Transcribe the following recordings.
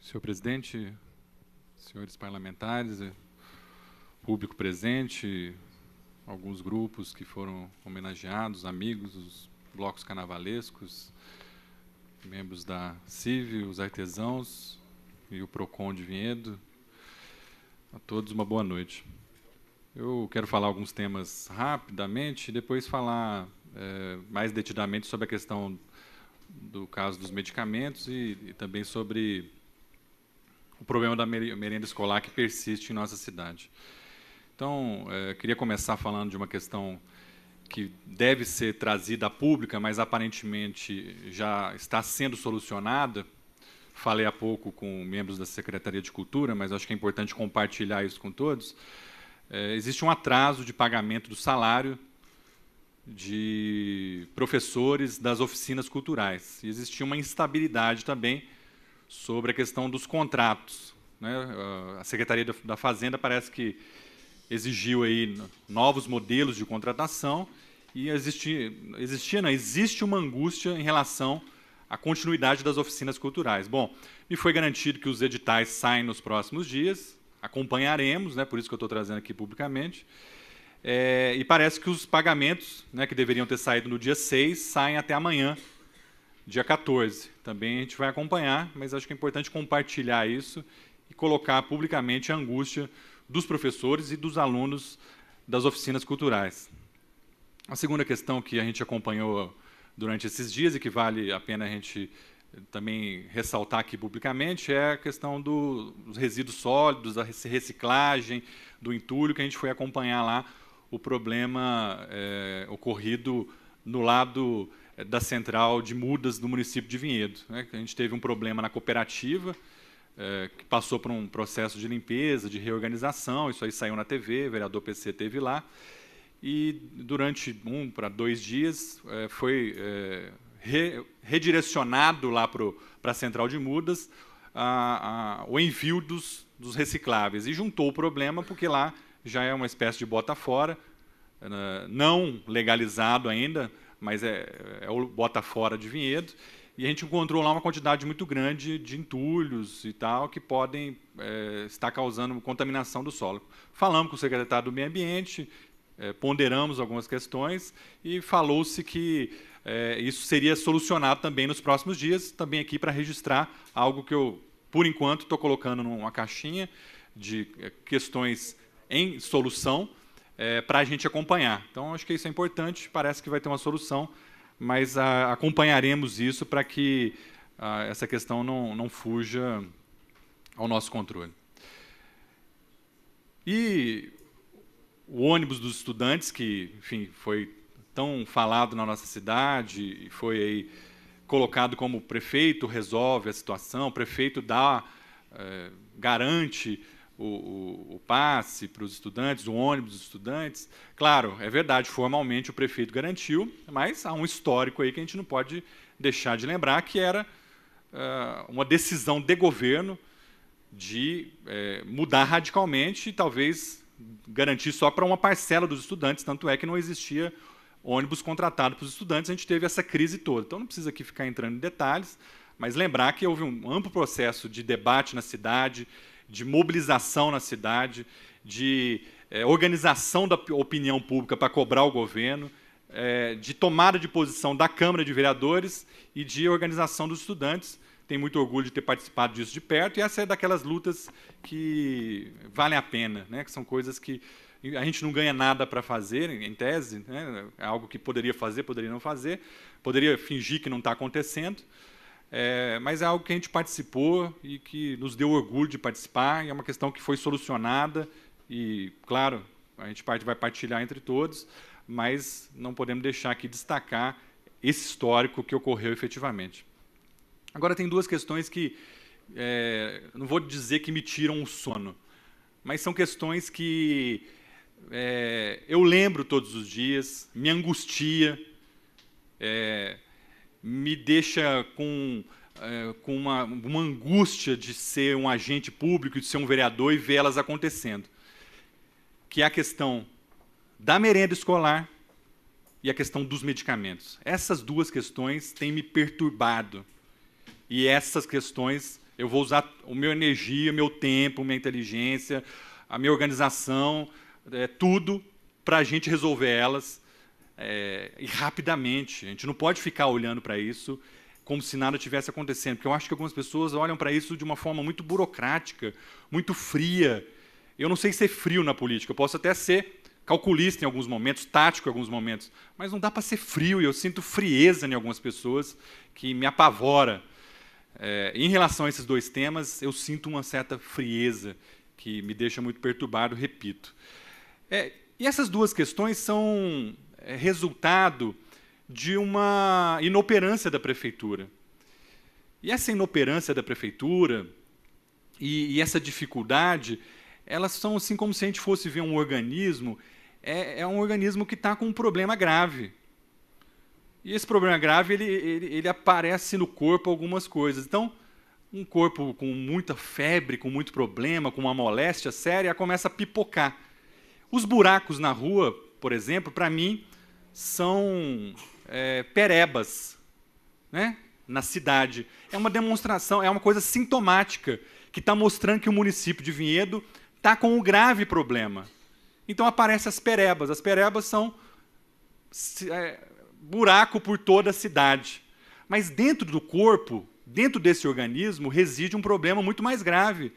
Senhor presidente, senhores parlamentares, público presente, alguns grupos que foram homenageados, amigos, os blocos carnavalescos, membros da CIV, os artesãos e o PROCON de Vinhedo. A todos uma boa noite. Eu quero falar alguns temas rapidamente e depois falar mais detidamente sobre a questão do caso dos medicamentos e também sobre o problema da merenda escolar que persiste em nossa cidade. Então, queria começar falando de uma questão que deve ser trazida à pública, mas aparentemente já está sendo solucionada. Falei há pouco com membros da Secretaria de Cultura, mas acho que é importante compartilhar isso com todos. Existe um atraso de pagamento do salário de professores das oficinas culturais. E existia uma instabilidade também sobre a questão dos contratos, né? A Secretaria da Fazenda parece que exigiu aí novos modelos de contratação e existe uma angústia em relação à continuidade das oficinas culturais. Bom, me foi garantido que os editais saem nos próximos dias, acompanharemos, né, por isso que eu estou trazendo aqui publicamente, e parece que os pagamentos, né, que deveriam ter saído no dia 6 saem até amanhã, dia 14. Também a gente vai acompanhar, mas acho que é importante compartilhar isso e colocar publicamente a angústia dos professores e dos alunos das oficinas culturais. A segunda questão que a gente acompanhou durante esses dias e que vale a pena a gente também ressaltar aqui publicamente é a questão dos resíduos sólidos, da reciclagem, do entulho, que a gente foi acompanhar lá o problema ocorrido no lado da central de mudas do município de Vinhedo, né? A gente teve um problema na cooperativa, que passou por um processo de limpeza, de reorganização, isso aí saiu na TV, o vereador PC esteve lá, e durante 1 para 2 dias foi redirecionado lá para a central de mudas o envio dos recicláveis, e juntou o problema porque lá já é uma espécie de bota fora, não legalizado ainda, mas é o bota fora de Vinhedo, e a gente encontrou lá uma quantidade muito grande de entulhos e tal, que podem estar causando contaminação do solo. Falamos com o secretário do Meio Ambiente, ponderamos algumas questões, e falou-se que isso seria solucionado também nos próximos dias, também aqui para registrar algo que eu, por enquanto, estou colocando numa caixinha de questões em solução, para a gente acompanhar. Então, acho que isso é importante, parece que vai ter uma solução, mas acompanharemos isso para que essa questão não fuja ao nosso controle. E o ônibus dos estudantes, que, enfim, foi tão falado na nossa cidade, e foi aí colocado como o prefeito resolve a situação, o prefeito garante o passe para os estudantes, o ônibus dos estudantes. Claro, é verdade, formalmente o prefeito garantiu, mas há um histórico aí que a gente não pode deixar de lembrar, que era uma decisão de governo de mudar radicalmente e talvez garantir só para uma parcela dos estudantes, tanto é que não existia ônibus contratado para os estudantes, a gente teve essa crise toda. Então, não precisa aqui ficar entrando em detalhes, mas lembrar que houve um amplo processo de debate na cidade, de mobilização na cidade, de organização da opinião pública para cobrar o governo, de tomada de posição da Câmara de Vereadores e de organização dos estudantes. Tenho muito orgulho de ter participado disso de perto, e essa é daquelas lutas que valem a pena, né? Que são coisas que a gente não ganha nada para fazer, em tese, né? É algo que poderia fazer, poderia não fazer, poderia fingir que não está acontecendo, mas é algo que a gente participou e que nos deu orgulho de participar, e é uma questão que foi solucionada, e, claro, a gente vai partilhar entre todos, mas não podemos deixar aqui destacar esse histórico que ocorreu efetivamente. Agora, tem duas questões que, não vou dizer que me tiram o sono, mas são questões que eu lembro todos os dias, me angustia, me deixa com uma angústia de ser um agente público, de ser um vereador e ver elas acontecendo, que é a questão da merenda escolar e a questão dos medicamentos. Essas duas questões têm me perturbado, e essas questões Eu vou usar a minha energia, meu tempo, minha inteligência, a minha organização, tudo para a gente resolver elas e rapidamente. A gente não pode ficar olhando para isso como se nada tivesse acontecendo, porque eu acho que algumas pessoas olham para isso de uma forma muito burocrática, muito fria. Eu não sei ser frio na política, eu posso até ser calculista em alguns momentos, tático em alguns momentos, mas não dá para ser frio, e eu sinto frieza em algumas pessoas que me apavora. Em relação a esses dois temas, eu sinto uma certa frieza que me deixa muito perturbado, repito. E essas duas questões são resultado de uma inoperância da prefeitura. E essa inoperância da prefeitura e essa dificuldade, elas são assim como se a gente fosse ver um organismo, é um organismo que está com um problema grave. E esse problema grave, ele aparece no corpo algumas coisas. Então, um corpo com muita febre, com muito problema, com uma moléstia séria, começa a pipocar. Os buracos na rua, por exemplo, para mim, são perebas, né? Na cidade. É uma demonstração, é uma coisa sintomática, que está mostrando que o município de Vinhedo está com um grave problema. Então, aparecem as perebas. As perebas são buraco por toda a cidade. Mas dentro do corpo, dentro desse organismo, reside um problema muito mais grave,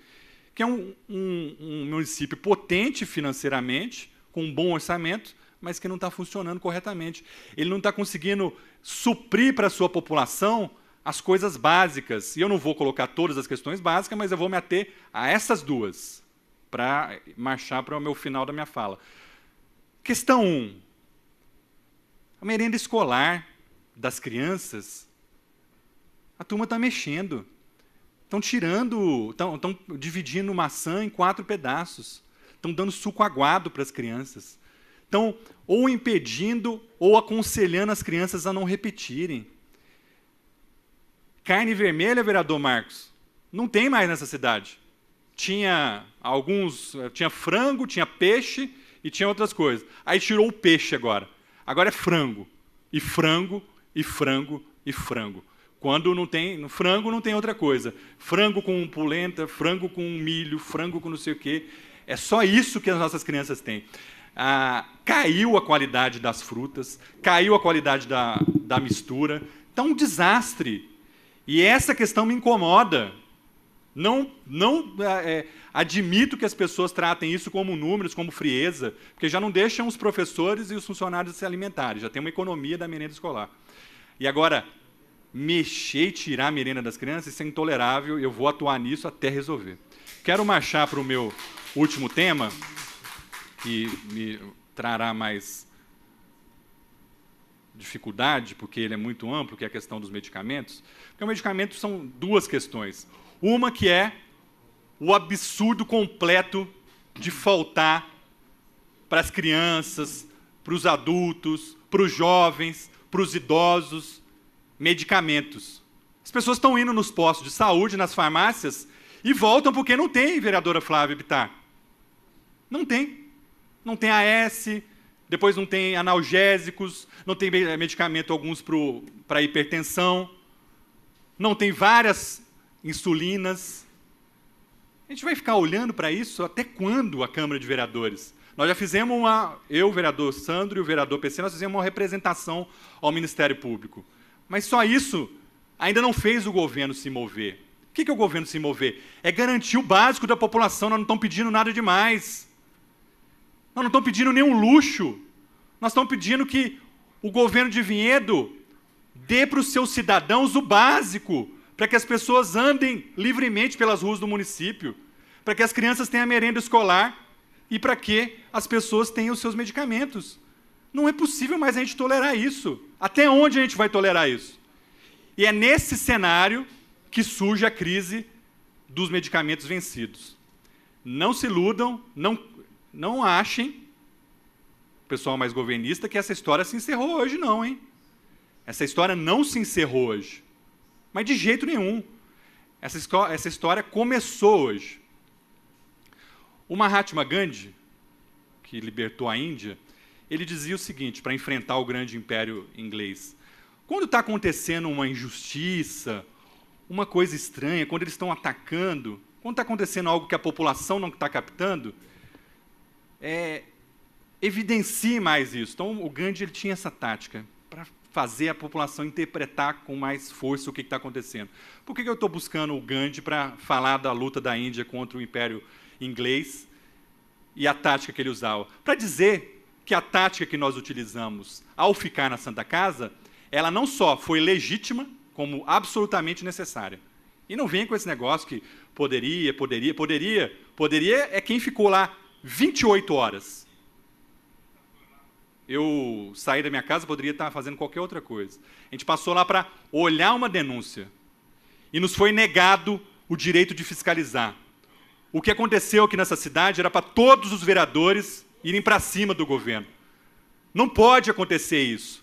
que é um município potente financeiramente, com um bom orçamento, mas que não está funcionando corretamente. Ele não está conseguindo suprir para a sua população as coisas básicas. E eu não vou colocar todas as questões básicas, mas eu vou me ater a essas duas, para marchar para o meu final da minha fala. Questão 1. A merenda escolar das crianças, a turma está mexendo. Estão dividindo maçã em 4 pedaços. Estão dando suco aguado para as crianças. Estão ou impedindo ou aconselhando as crianças a não repetirem. Carne vermelha, vereador Marcos, não tem mais nessa cidade. Tinha frango, tinha peixe e tinha outras coisas. Aí tirou o peixe agora. Agora é frango. E frango, e frango, e frango. Quando não tem, no frango não tem outra coisa. Frango com polenta, frango com milho, frango com não sei o quê. É só isso que as nossas crianças têm. Caiu a qualidade das frutas, caiu a qualidade da mistura. Está um desastre. E essa questão me incomoda. Não admito que as pessoas tratem isso como números, como frieza, porque já não deixam os professores e os funcionários se alimentarem, já tem uma economia da merenda escolar. E agora, mexer e tirar a merenda das crianças, isso é intolerável, eu vou atuar nisso até resolver. Quero marchar para o meu último tema, que me trará mais dificuldade, porque ele é muito amplo, que é a questão dos medicamentos. Porque o medicamento são duas questões. Uma que é o absurdo completo de faltar para as crianças, para os adultos, para os jovens, para os idosos, medicamentos. As pessoas estão indo nos postos de saúde, nas farmácias, e voltam porque não tem, vereadora Flávia Bittar. Não tem. Não tem AS, depois não tem analgésicos, não tem medicamento alguns para hipertensão, não tem várias insulinas. A gente vai ficar olhando para isso até quando a Câmara de Vereadores? Nós já fizemos eu, o vereador Sandro e o vereador PC, nós fizemos uma representação ao Ministério Público. Mas só isso ainda não fez o governo se mover. O que é o governo se mover? É garantir o básico da população, nós não estamos pedindo nada demais. Nós não estamos pedindo nenhum luxo. Nós estamos pedindo que o governo de Vinhedo dê para os seus cidadãos o básico, para que as pessoas andem livremente pelas ruas do município, para que as crianças tenham a merenda escolar e para que as pessoas tenham os seus medicamentos. Não é possível mais a gente tolerar isso. Até onde a gente vai tolerar isso? E é nesse cenário que surge a crise dos medicamentos vencidos. Não se iludam, não achem, pessoal mais governista, que essa história se encerrou hoje, não, hein? Essa história não se encerrou hoje. Mas de jeito nenhum. Essa história começou hoje. O Mahatma Gandhi, que libertou a Índia, ele dizia o seguinte, para enfrentar o grande império inglês: quando está acontecendo uma injustiça, uma coisa estranha, quando eles estão atacando, quando está acontecendo algo que a população não está captando, evidencie mais isso. Então, o Gandhi ele tinha essa tática para fazer a população interpretar com mais força o que está acontecendo. Por que eu estou buscando o Gandhi para falar da luta da Índia contra o Império Inglês e a tática que ele usava? Para dizer que a tática que nós utilizamos ao ficar na Santa Casa, ela não só foi legítima, como absolutamente necessária. E não venha com esse negócio que poderia é quem ficou lá 28 horas. Eu saí da minha casa, poderia estar fazendo qualquer outra coisa. A gente passou lá para olhar uma denúncia. E nos foi negado o direito de fiscalizar. O que aconteceu aqui nessa cidade era para todos os vereadores irem para cima do governo. Não pode acontecer isso.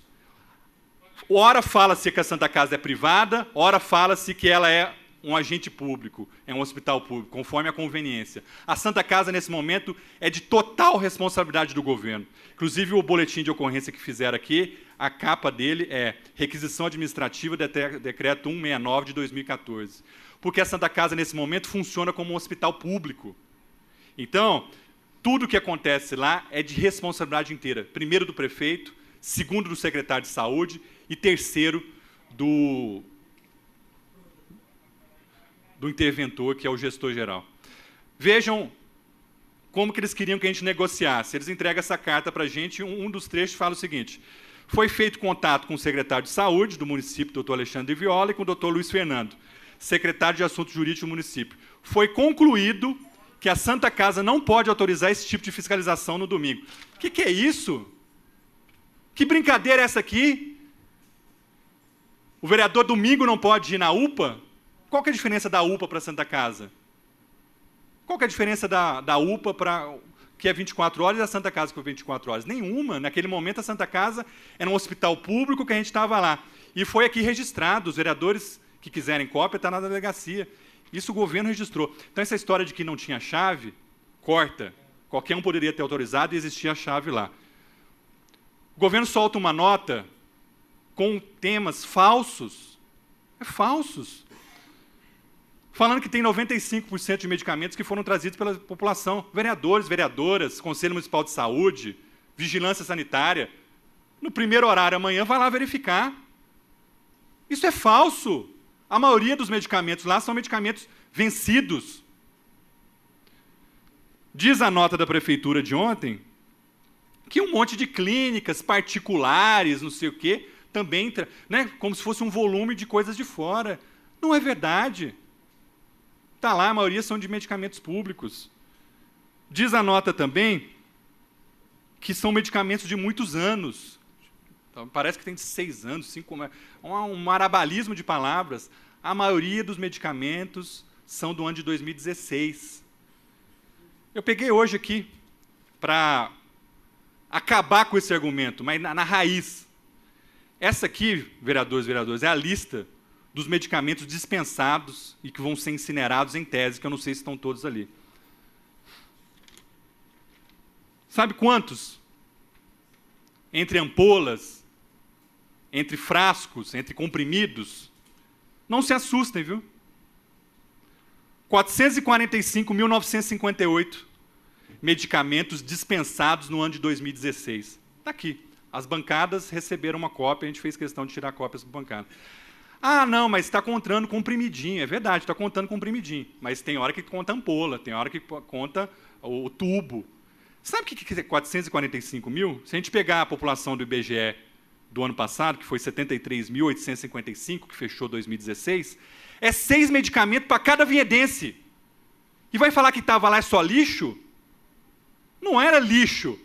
Ora fala-se que a Santa Casa é privada, ora fala-se que ela é um agente público, é um hospital público, conforme a conveniência. A Santa Casa, nesse momento, é de total responsabilidade do governo. Inclusive, o boletim de ocorrência que fizeram aqui, a capa dele é Requisição Administrativa, Decreto 169 de 2014. Porque a Santa Casa, nesse momento, funciona como um hospital público. Então, tudo o que acontece lá é de responsabilidade inteira. Primeiro do prefeito, segundo do secretário de saúde e terceiro do interventor, que é o gestor geral. Vejam como que eles queriam que a gente negociasse. Eles entregam essa carta para a gente, um dos trechos fala o seguinte: foi feito contato com o secretário de saúde do município, doutor Alexandre Viola, e com o doutor Luiz Fernando, secretário de Assuntos Jurídicos do município. Foi concluído que a Santa Casa não pode autorizar esse tipo de fiscalização no domingo. O que é isso? Que brincadeira é essa aqui? O vereador domingo não pode ir na UPA? Qual que é a diferença da UPA para a Santa Casa? Qual que é a diferença da UPA para que é 24 horas e da Santa Casa que é 24 horas? Nenhuma. Naquele momento, a Santa Casa era um hospital público que a gente estava lá. E foi aqui registrado. Os vereadores que quiserem cópia, está na delegacia. Isso o governo registrou. Então, essa história de que não tinha chave, corta. Qualquer um poderia ter autorizado e existia a chave lá. O governo solta uma nota com temas falsos. Falsos. Falando que tem 95% de medicamentos que foram trazidos pela população. Vereadores, vereadoras, Conselho Municipal de Saúde, Vigilância Sanitária. No primeiro horário, amanhã, vai lá verificar. Isso é falso. A maioria dos medicamentos lá são medicamentos vencidos. Diz a nota da prefeitura de ontem que um monte de clínicas particulares, não sei o quê, também, né, como se fosse um volume de coisas de fora. Não é verdade. Está lá, a maioria são de medicamentos públicos. Diz a nota também que são medicamentos de muitos anos. Então, parece que tem 6 anos, 5 anos. Um marabalismo de palavras. A maioria dos medicamentos são do ano de 2016. Eu peguei hoje aqui para acabar com esse argumento, mas na raiz. Essa aqui, vereadores e vereadoras, é a lista dos medicamentos dispensados e que vão ser incinerados em tese, que eu não sei se estão todos ali. Sabe quantos? Entre ampolas, entre frascos, entre comprimidos. Não se assustem, viu? 445.958 medicamentos dispensados no ano de 2016. Está aqui. As bancadas receberam uma cópia, a gente fez questão de tirar cópias para a bancada. Ah, não, mas está contando comprimidinho. É verdade, está contando comprimidinho. Mas tem hora que conta ampola, tem hora que conta o tubo. Sabe o que é 445 mil? Se a gente pegar a população do IBGE do ano passado, que foi 73.855, que fechou 2016, é 6 medicamentos para cada vinhedense. E vai falar que estava lá é só lixo? Não era lixo.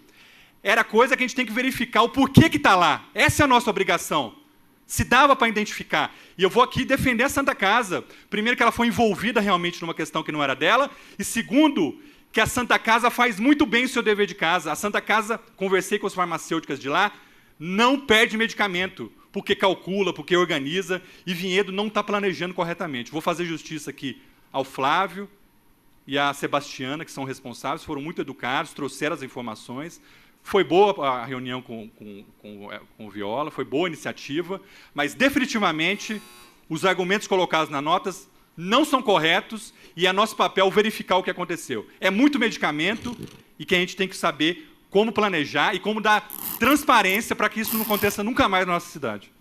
Era coisa que a gente tem que verificar o porquê que está lá. Essa é a nossa obrigação. Se dava para identificar. E eu vou aqui defender a Santa Casa. Primeiro, que ela foi envolvida realmente numa questão que não era dela. E segundo, que a Santa Casa faz muito bem o seu dever de casa. A Santa Casa, conversei com as farmacêuticas de lá, não perde medicamento, porque calcula, porque organiza, e Vinhedo não está planejando corretamente. Vou fazer justiça aqui ao Flávio e à Sebastiana, que são responsáveis, foram muito educados, trouxeram as informações. Foi boa a reunião com o Viola, foi boa a iniciativa, mas definitivamente os argumentos colocados nas notas não são corretos e é nosso papel verificar o que aconteceu. É muito medicamento e que a gente tem que saber como planejar e como dar transparência para que isso não aconteça nunca mais na nossa cidade.